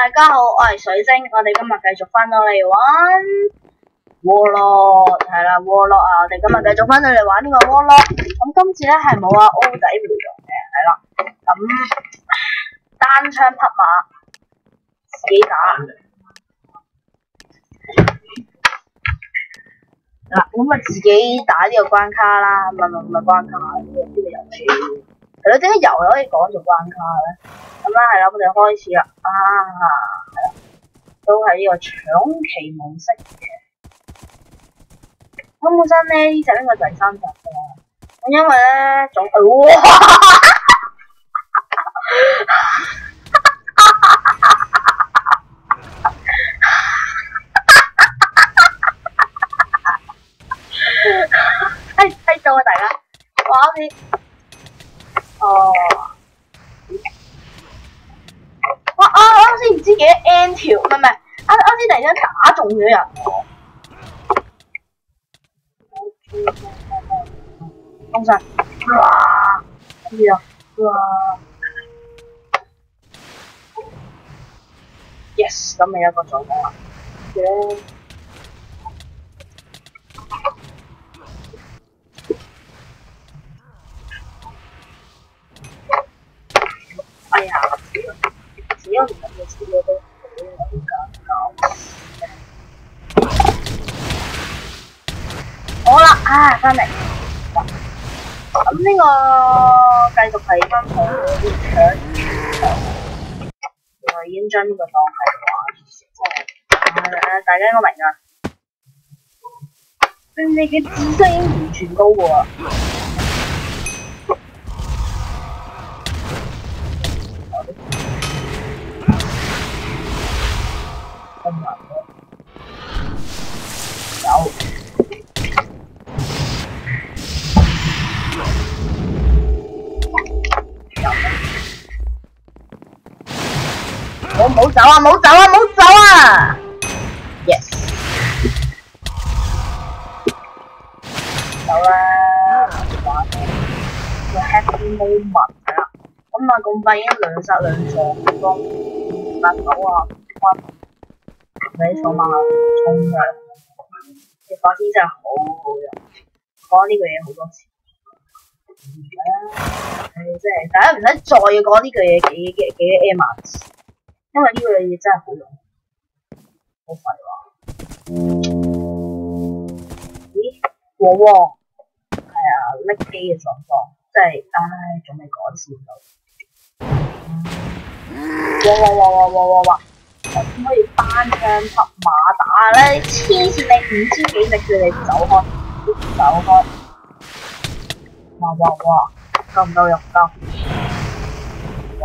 大家好，我係水晶，我哋今日繼續翻到嚟玩 Warlord， 係啦 Warlord 啊，我哋今日繼續翻到嚟玩呢個 Warlord， 咁今次咧係冇阿 O 仔回用嘅，係啦，咁單槍匹馬自己打，嗱咁啊自己打呢個關卡啦，唔係關卡，呢個遊戲，係咯，點解遊戲可以講做關卡咧？咁啦，係啦，我哋開始啦，係啦，都係呢個搶旗模式嘅。咁本身咧呢隻應該第3集㗎啦，咁因為咧總哇，睇到啊大家，哇好似哦。我啱先唔知幾多 N 條，唔係，啱先突然間打中咗人喎。封晒，哇！跟住啊，哇 ！Yes， 咁咪有一個助攻啦。哎呀！只要你們嘅資料都好緊搞。好啦，翻嚟。咁呢個繼續係翻好搶，我已經將呢個當係玩，大家應該明㗎。你嘅智商已經完全高過啦。唔好走啊！唔好走啊！唔好走啊 ！Yes， 走啦！個 happy moment 係啦，咁啊咁快已經兩殺兩助，幫8-9啊，你坐馬衝上，嘅法師真係好好用，講呢句嘢好多次。即係大家唔使再講呢句嘢幾 M 啊！因為呢個嘢真係好用，好廢話。咦？喎，係啊，拎機嘅狀況，真係，仲未改善到。哇！可唔可以單槍匹馬打咧？黐線，你5000幾隻叫你走開，走開。哇！夠唔夠用？夠。哇！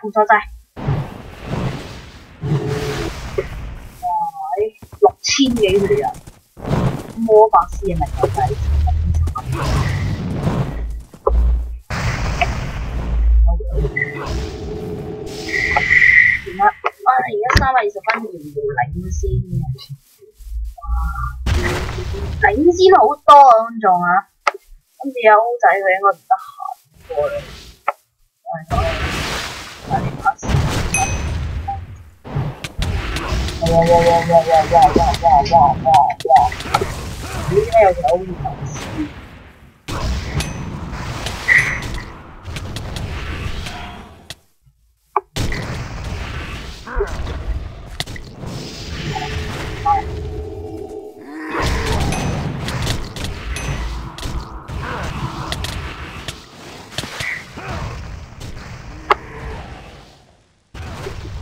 咁多劑，哇！6000幾佢哋啊，魔法師係咪夠劑？而家320分遙遙領先嘅，哇！領先好多啊觀眾啊！今次有 O 仔佢應該唔得閒過嚟，哇！點解有條 O 頭絲？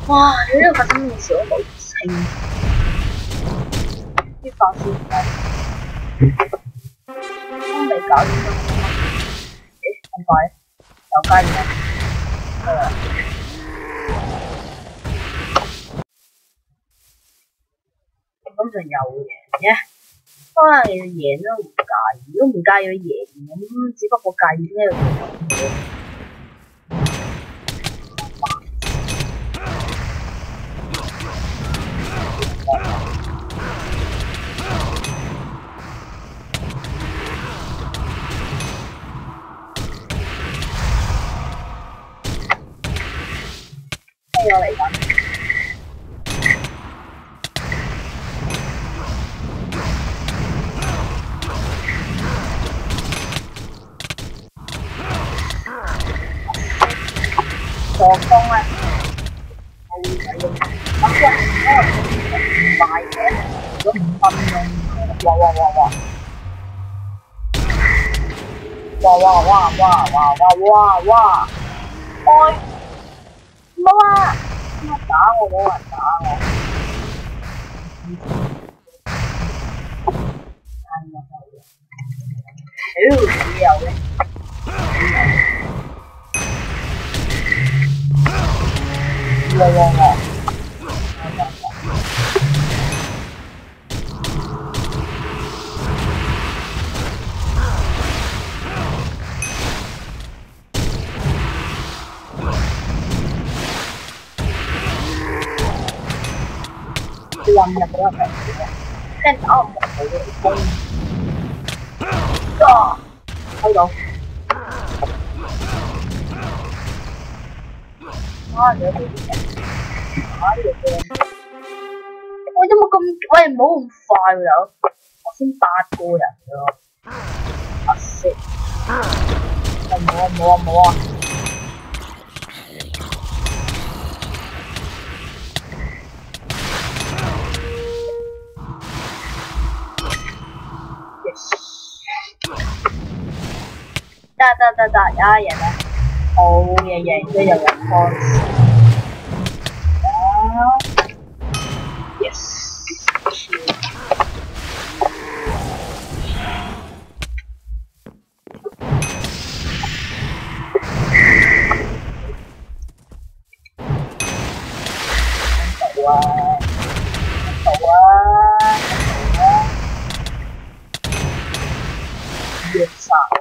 哇！你呢個發生嘅事我冇清楚，啲法師都未搞掂㗎。咁快又加熱啦！咁就又贏嘅。可能其實贏都唔介意，如果唔介意佢贏咁，只不過介意呢個結果。咩我嚟緊？助攻咧，我會使用。咁因為唔快嘅，如果5分鐘，哇！開乜啊？乜打我冇人打我？屌自由嘅。哇！混入咗入嚟，跟住打唔到嘅攻，開到，你有冇啲人？呢個波，喂，有冇咁？喂，唔好咁快喎，有，我先8個人啫，死！冇啊！得，有人啦，好嘢，贏咗又有points。Yes。越殺我。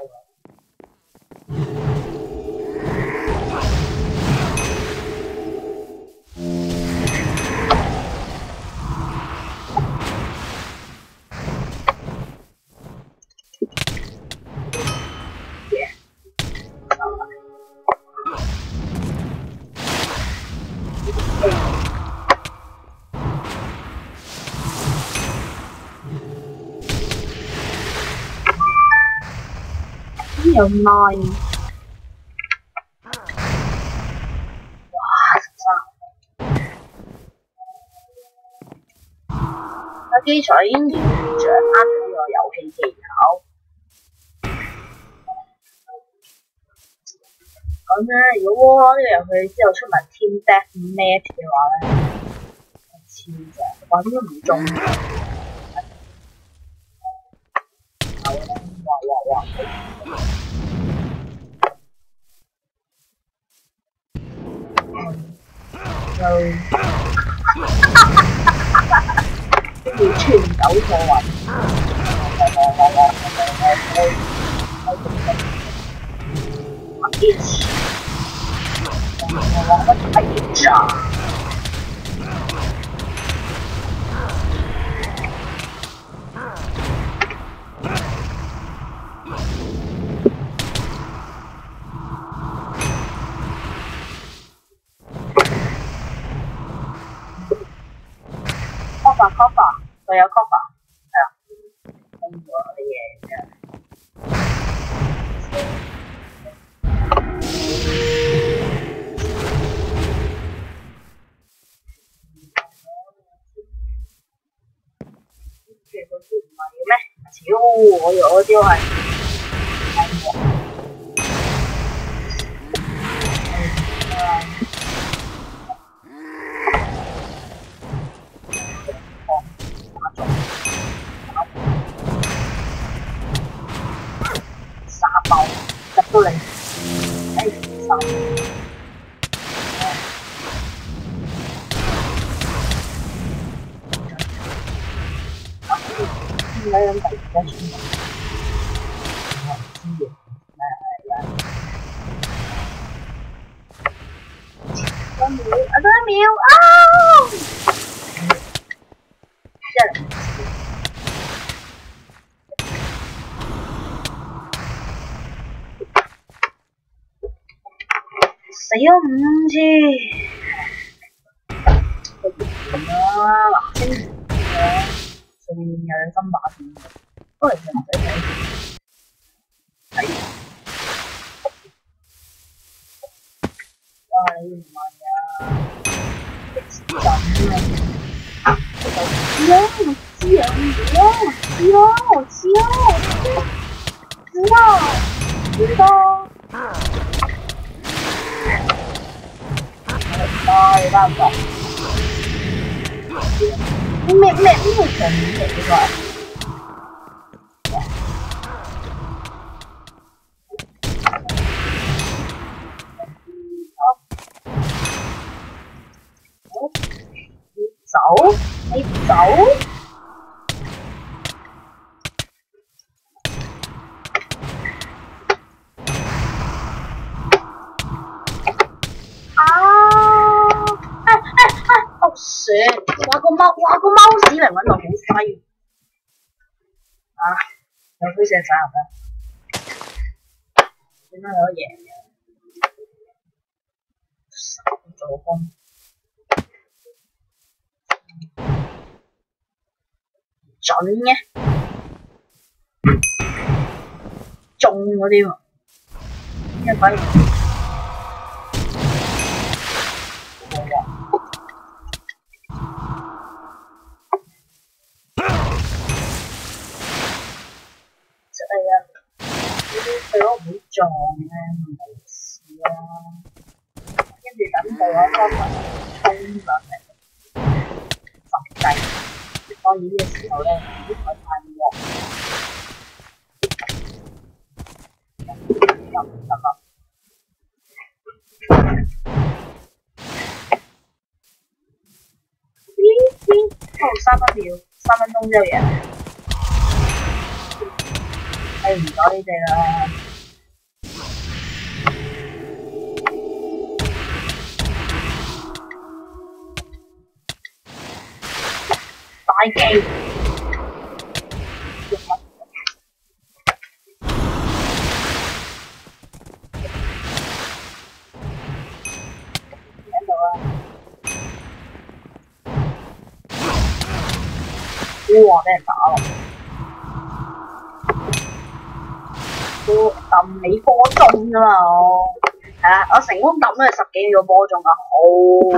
有9，哇！13，有基礎已經完全掌握呢個遊戲技巧。講真，如果呢個遊戲之後出埋 Team Deathmatch 嘅話咧，超正，我點解唔中？哇！跟住全走錯運，cover， 佢有 cover， 係啦，跟住我啲嘢啫。其實嗰啲唔係嘅咩？超我招係沙包入到嚟，沙。點解咁突然秒啊！死咗5次，啦！嗱，星上面有2分8秒，不過其實唔使睇。哇！你唔係啊？咁啊！我知啊，知道。冇辦法。咩場面嚟㗎？你走！哦shit！話個貓屎嚟揾到好犀啊！有灰石仔入嘅，點解有得贏嘅？做工準嘅，中嗰啲喎，因為反而對我唔會撞咧，冇事啦。跟住等到我幫佢衝上嚟，十計。當然呢個時候咧，唔可以太惡。3分秒，3分鐘之後贏。睇唔到你哋啦。大機。喺度啊！哇！俾人打落。揼你波中㗎嘛我，係啊，我成功揼咗10幾秒波中啊，好嘢！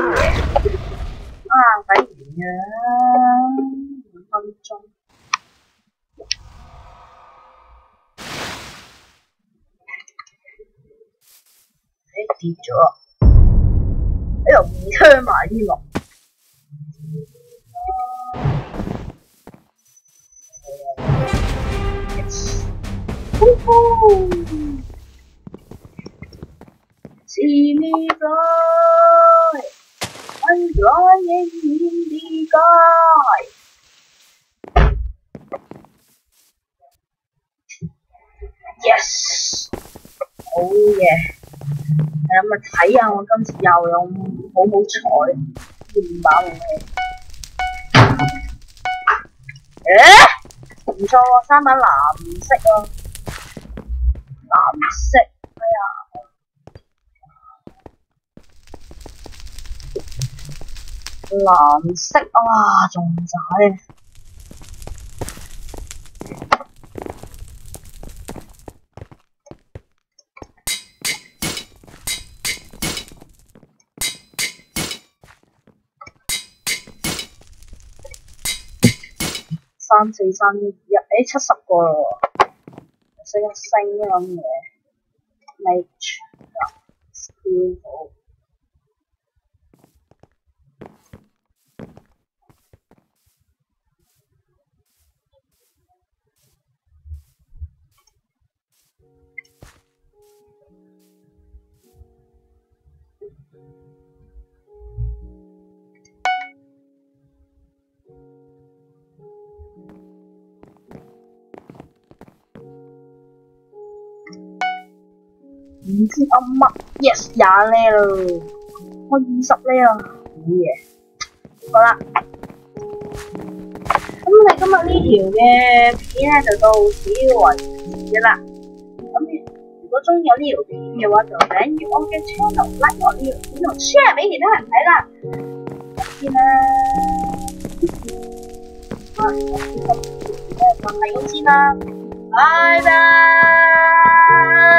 啊，抵完啊，5分鐘。跌咗，又2turn埋添喎。See me fly, I'm flying in the sky. Yes， 好嘢！咁啊睇下我今次又有好彩，掂把武器。唔錯喎，3把藍色啊，藍色，哎呀！藍色哇，仲渣3、4、3、1， 70個啦喎，升一升咁嘢 ，make skill 好。唔知噏乜 ，yes 廿呢咯。我20呢啊，好嘢。好啦，咁我哋今日呢條嘅片咧就到此為止啦。咁如果中意我呢條片嘅話，就訂閱我嘅 channel，like 我呢條片同 share 俾其他人睇啦。先啦，我今條片就係咁先啦，拜拜。